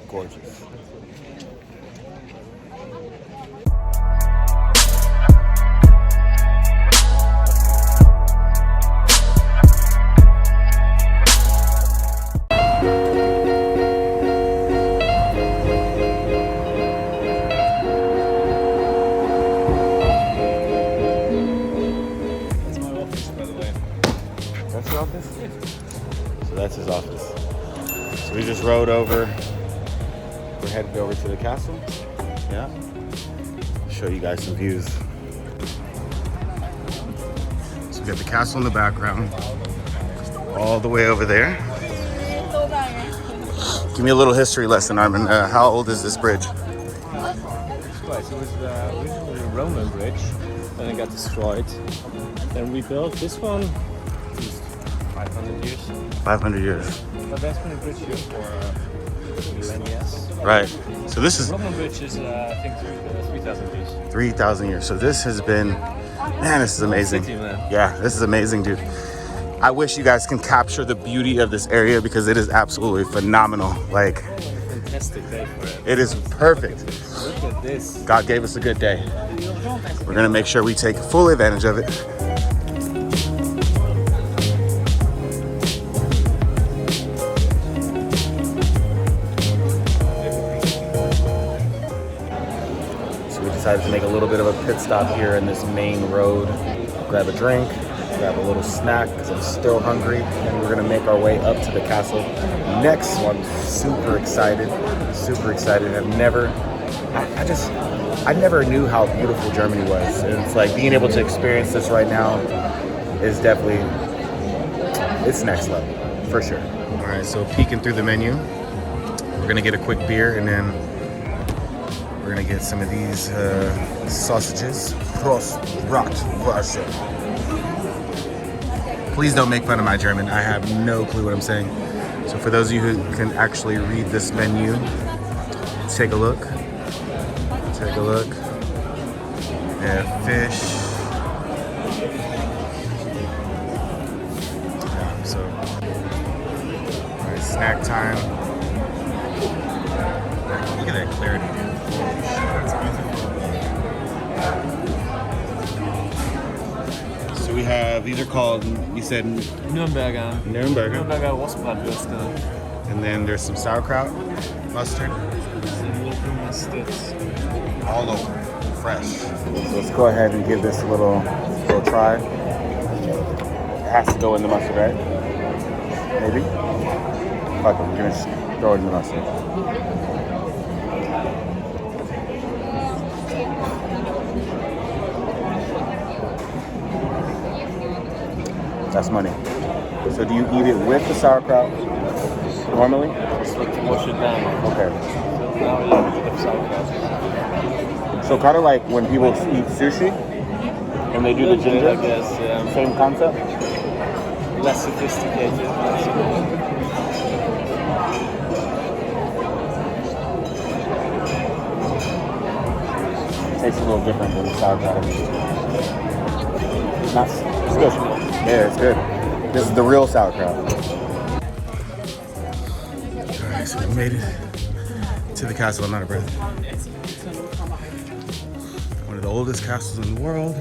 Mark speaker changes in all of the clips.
Speaker 1: Gorgeous. That's your office? So that's his office. So we just rode over. We're headed over to the castle. Yeah. I'll show you guys some views. So we got the castle in the background. All the way over there. Give me a little history lesson, Armin. How old is this bridge?
Speaker 2: Right, so it was originally a Roman bridge, then it got destroyed. Then we built this one. 500 years. 500
Speaker 1: years.
Speaker 2: But that's been a bridge here for millennia.
Speaker 1: Right. So this is...
Speaker 2: Roman bridge is, I think, 3,000 years.
Speaker 1: 3,000 years. So this has been... Man, this is amazing.
Speaker 2: City, man.
Speaker 1: Yeah, this is amazing, dude. I wish you guys can capture the beauty of this area because it is absolutely phenomenal. Like...
Speaker 2: Fantastic day for it.
Speaker 1: It is perfect.
Speaker 2: Look at this.
Speaker 1: God gave us a good day. We're going to make sure we take full advantage of it. Decided to make a little bit of a pit stop here in this main road, grab a drink, grab a little snack because I'm still hungry, and we're gonna make our way up to the castle next. So I'm super excited. I never knew how beautiful Germany was, and it's like being able to experience this right now is definitely, it's next level for sure. All right, so peeking through the menu, we're gonna get a quick beer and then we're gonna get some of these sausages. Bratwurst. Please don't make fun of my German. I have no clue what I'm saying. So for those of you who can actually read this menu, take a look. Yeah, fish. Yeah, so, all right, snack time. Look at that clarity, dude. So we have, these are called, you said?
Speaker 2: Nürnberger Rostbratwürste.
Speaker 1: And then there's some sauerkraut, mustard. All over, fresh. So let's go ahead and give this a little try. It has to go in the mustard, right? Maybe? Fuck it, we're gonna just throw it in the mustard. That's money. So do you eat it with the sauerkraut normally?
Speaker 2: Just like to wash it down.
Speaker 1: Okay.
Speaker 2: So now we have a bit of sauerkraut.
Speaker 1: So kind of like when people eat sushi and they do the ginger?
Speaker 2: I guess, yeah.
Speaker 1: Same concept?
Speaker 2: Less sophisticated.
Speaker 1: It tastes a little different than the sauerkraut. It's good. Yeah, it's good. This is the real sauerkraut. Alright, so we made it to the castle. I'm out of breath. One of the oldest castles in the world.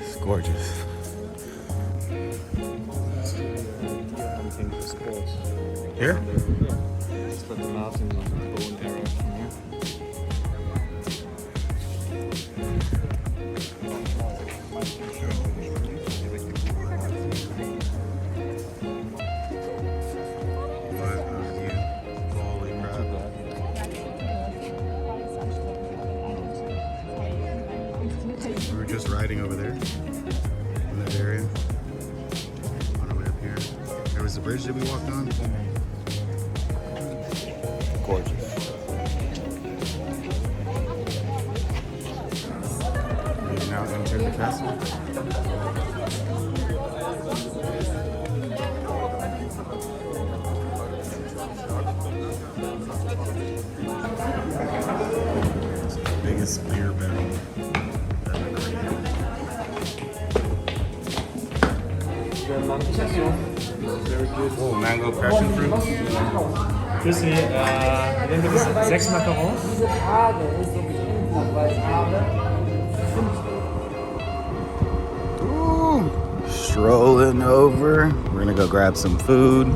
Speaker 1: It's gorgeous. Here?
Speaker 2: It's got the mountains on the bow and arrow from here.
Speaker 1: We were just riding over there in that area. On our way up here. There was the bridge that we walked on. Gorgeous. We've now entered the castle. It's the biggest beer barrel ever created.
Speaker 2: Very good.
Speaker 1: Oh, mango passion fruit.
Speaker 2: Das hier, nehmen wir das 6 Macarons.
Speaker 1: Ooh, strolling over. We're gonna go grab some food.